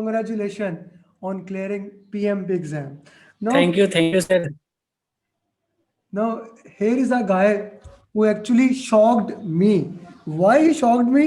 congratulations on clearing PMP exam. Thank you, sir. Now here is a guy who actually shocked me. Why he shocked me?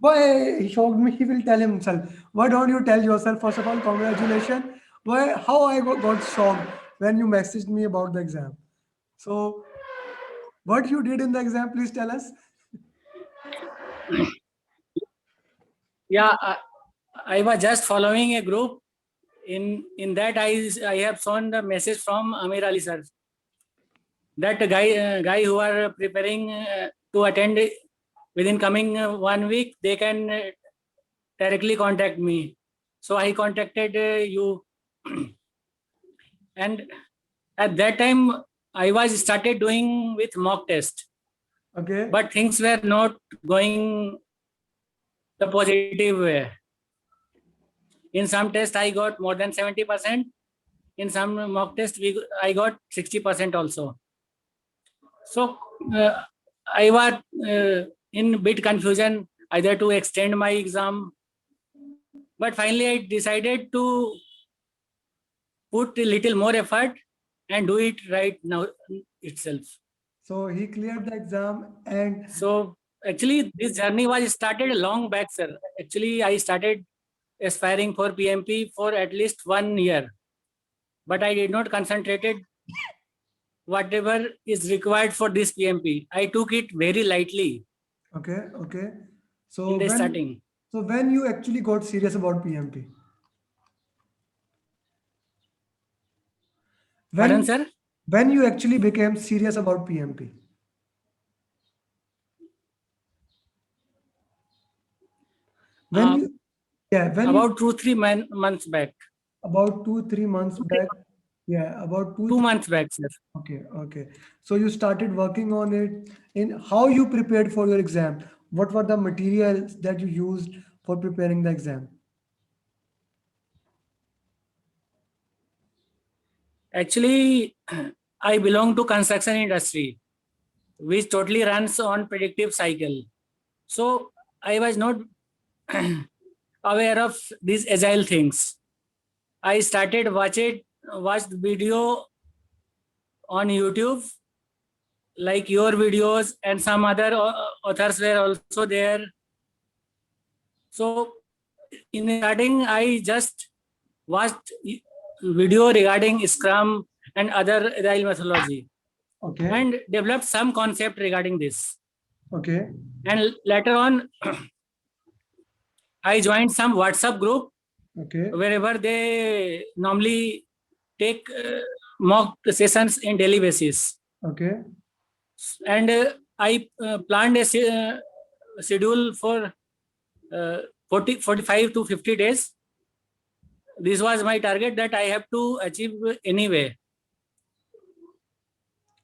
Why he shocked me? He will tell himself. Why don't you tell yourself? First of all, congratulations. Why? How I got shocked when you messaged me about the exam. So, what you did in the exam? Please tell us. Yeah, I was just following a group. In that, I have shown the message from Amir Ali sir. That guy who are preparing to attend within coming 1 week, they can directly contact me. So I contacted you, and at that time I was started doing with mock test, Okay. but things were not going the positive way. In some test I got more than 70%. In some mock test I got 60% also. So I was in bit confusion either to extend my exam, but finally I decided to put a little more effort and do it right now itself. So he cleared the exam and So actually this journey was started long back, sir. Actually I started aspiring for PMP for at least 1 year, but I did not concentrated whatever is required for this PMP. I took it very lightly okay, okay. in So the when starting. so when you actually got serious about PMP? Pardon, When sir? when you actually became serious about PMP? When Uh, you yeah, when you about 2-3 months back. about 2-3 months back. Yeah, about two, 2 months back, sir. okay, okay. So you started working on it. In how you prepared for your exam? What were the materials that you used for preparing the exam? Actually, I belong to construction industry, which totally runs on predictive cycle. So I was not aware of these agile things. I started watched video on YouTube, like your videos, and some other authors were also there. So in starting, I just watched video regarding Scrum and other agile methodology, Okay, and developed some concept regarding this. okay, And later on, I joined some WhatsApp group okay, wherever they normally take mock sessions in daily basis. okay, And I planned a schedule for 45 to 50 days. This was my target that I have to achieve anyway.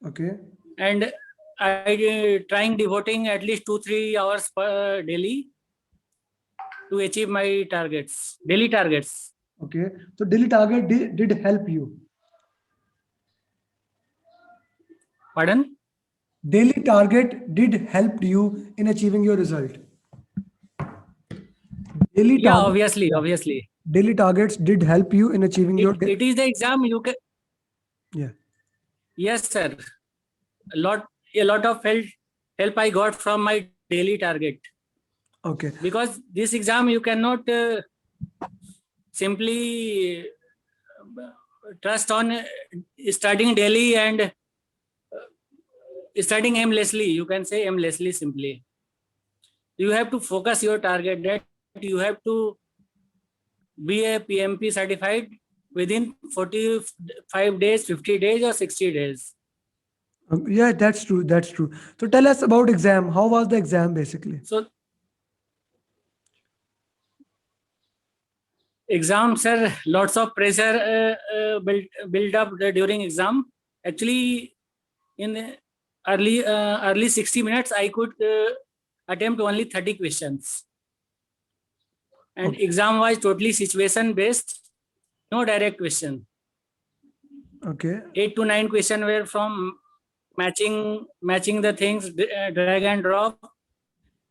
okay. And I trying devoting at least 2-3 hours per daily to achieve my targets, daily targets. Okay. So daily target did help you. Pardon? Daily target did help you in achieving your result. Daily Yeah, target, obviously, yeah. obviously. Daily targets did help you in achieving your It is the exam you can. yeah. Yes, sir. A lot of help I got from my daily target, Okay. because this exam you cannot simply trust on studying daily and studying aimlessly. You can say aimlessly simply. You have to focus your target, that you have to be a PMP certified within 45 days, 50 days, or 60 days. Yeah, that's true. That's true. So tell us about exam. How was the exam basically? So exams are lots of pressure build up during exam. Actually, in the early 60 minutes, I could attempt only 30 questions. And Okay. exam was totally situation based, no direct question. Okay. 8 to 9 questions were from matching the things, drag and drop,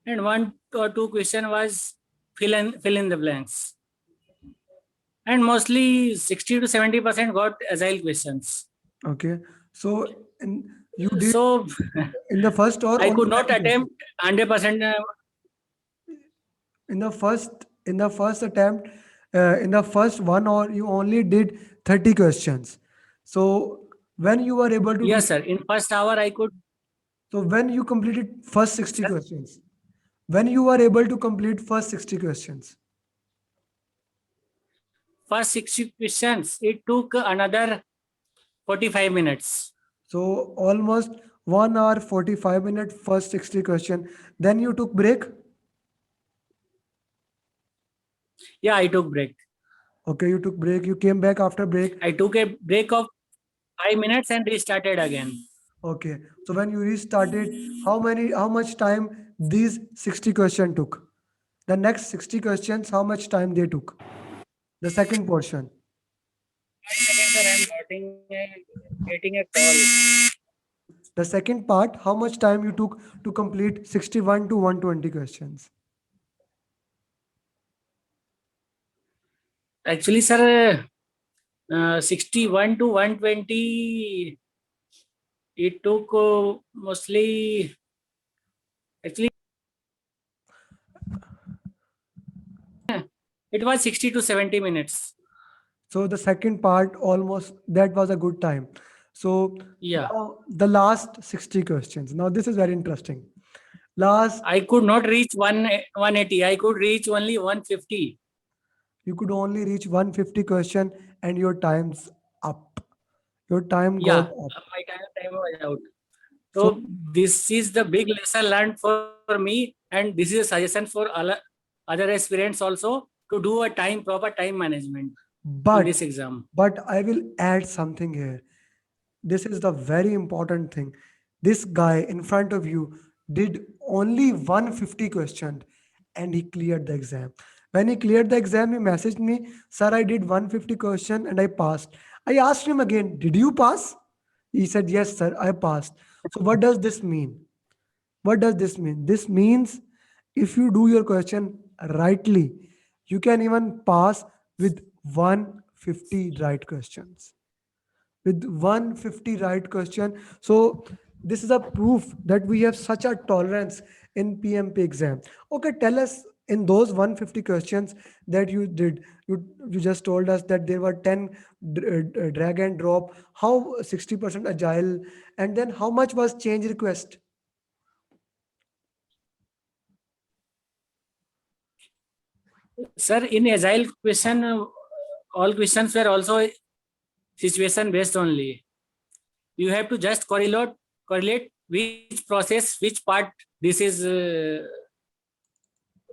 and 1 or 2 question was fill in the blanks. And mostly 60 to 70% got agile questions. Okay. So you did So in the first or I only could not 30 questions? attempt 100%. In the first attempt, in the first one, or you only did 30 questions. So when you were able to do, Yes, sir. In first hour, I could. so when you completed first 60 Sir, questions, when you were able to complete first 60 questions. first 60 questions, it took another 45 minutes. So almost 1 hour 45 minutes first 60 question. Then you took break. Yeah, I took break. Okay, you took break. You came back after break. I took a break of 5 minutes and restarted again. Okay. So when you restarted, how much time these 60 question took? The next 60 questions, how much time they took? The second portion. 5 minutes, sir, getting a call. The second part, how much time you took to complete 61 to 120 questions? Actually, sir, 61 to 120, it took mostly, actually, it was 60 to 70 minutes. So the second part, almost that was a good time. So Yeah, now the last 60 questions. Now this is very interesting. Last, I could not reach 180. I could reach only 150. you could only reach 150 question and your time's up. Your time got Yeah, up. my time was out. So So this is the big lesson learned for me, and this is a suggestion for all other aspirants also to do a proper time management in but this exam. I will add something here. This is the very important thing. This guy in front of you did only 150 question and he cleared the exam. When he cleared the exam, he messaged me, "Sir, I did 150 question and I passed." I asked him again, "Did you pass?" He said, "Yes, sir, I passed." So what does this mean? What does this mean? This means if you do your question rightly, you can even pass with 150 right questions. With 150 right question. So this is a proof that we have such a tolerance in PMP exam. Okay, tell us in those 150 questions that you did, you just told us that there were 10 drag and drop, how 60% agile, and then how much was change request? Sir, in agile question, all questions were also situation based only. You have to just correlate which process, which part this is,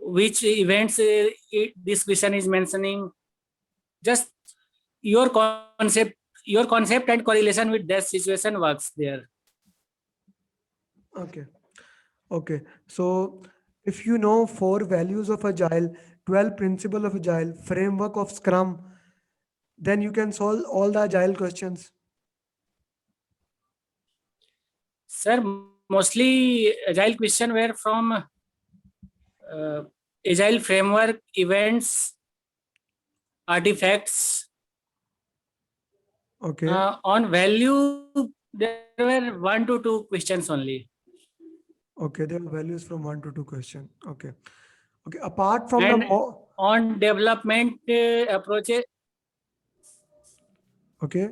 which events this question is mentioning. Just your concept, your concept and correlation with that situation works there. Okay. Okay. So if you know 4 values of agile, 12 principle of agile, framework of Scrum, then you can solve all the agile questions. Sir, mostly agile question were from agile framework, events, artifacts. Okay. On value, there were 1 to 2 questions only. Okay. There are values from 1 to 2 question. Okay. Okay. Apart from the And on development approaches, okay.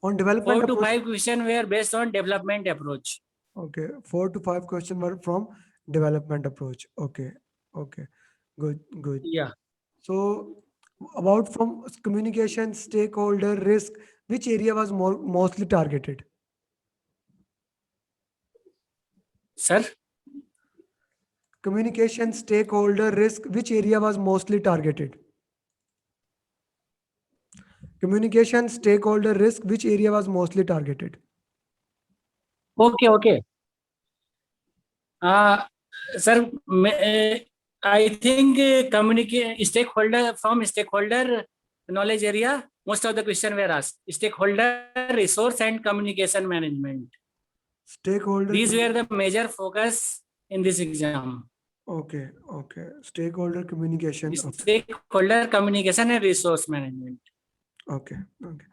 On development 4 to approach. 5 questions were based on development approach. Okay. 4 to 5 question were from development approach. Okay. Okay. Good. Good. Yeah. So about from communication, stakeholder, risk, which area was mostly targeted? Sir, Communication, stakeholder, risk, which area was mostly targeted? Communication, stakeholder, risk, which area was mostly targeted? okay. Uh, sir, I think communicate stakeholder knowledge area. Most of the question were asked. Stakeholder resource and communication management. Stakeholder, These were the major focus in this exam. Okay, okay. Stakeholder communication. Okay, Stakeholder communication and resource management. okay, okay.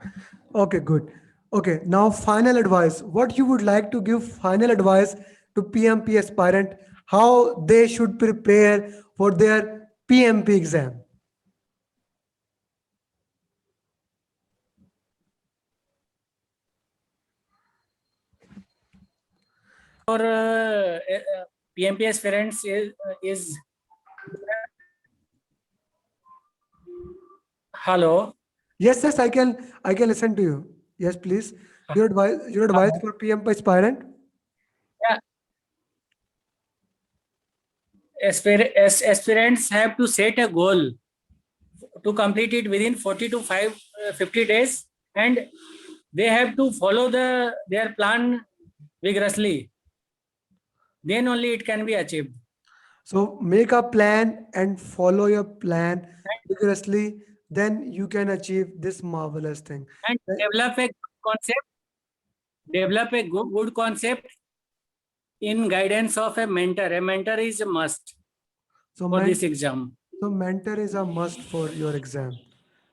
Okay, good. Okay, now final advice. What you would like to give final advice to PMP aspirant, how they should prepare for their PMP exam? For PMP aspirants is hello. Yes, yes, I can listen to you. Yes, please. Your advice for PMP aspirant. Yeah, aspirants have to set a goal to complete it within 40 to 50 days, and they have to follow their plan vigorously. Then only it can be achieved. So make a plan and follow your plan vigorously. Then you can achieve this marvelous thing. And concept, develop a good concept in guidance of a mentor. A mentor is a must So, for this exam. so mentor is a must for your exam.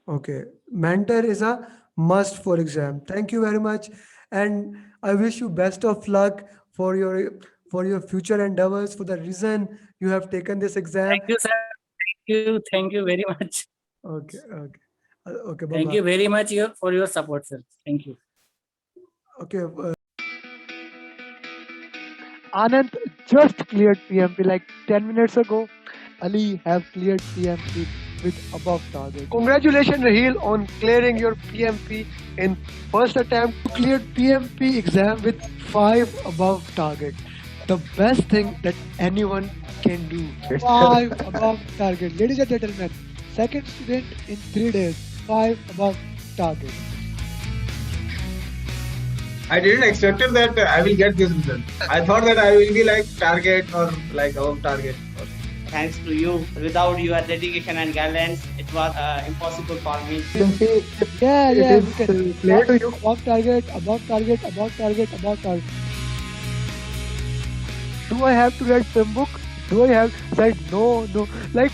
Okay, mentor is a must for exam. Thank you very much, and I wish you best of luck for your future endeavors. For the reason you have taken this exam. Thank you, sir. Thank you very much. Okay, okay, okay. Bye Thank bye. you very much for your support, sir. Thank you. Okay. Anand just cleared PMP like 10 minutes ago. Ali have cleared PMP with above target. Congratulations, Raheel, on clearing your PMP in first attempt. You cleared PMP exam with 5 above target. The best thing that anyone can do. 5 above target. Ladies and gentlemen, second student in 3 days. 5 above target. I didn't expect it that I will get this result. I thought that I will be like target or like above target. Thanks to you. Without your dedication and guidance, it was impossible for me. Yeah, It yeah. is We can clear to you. above target, above target, above target, above target. Do I have to read film book? Do I have said no, no? Like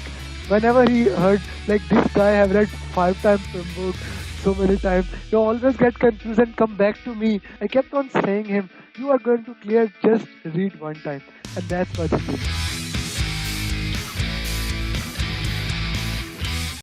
whenever he heard like this guy have read 5 times film book so many times, he always get confused and come back to me. I kept on saying him, you are going to clear, just read one time, and that's what he did.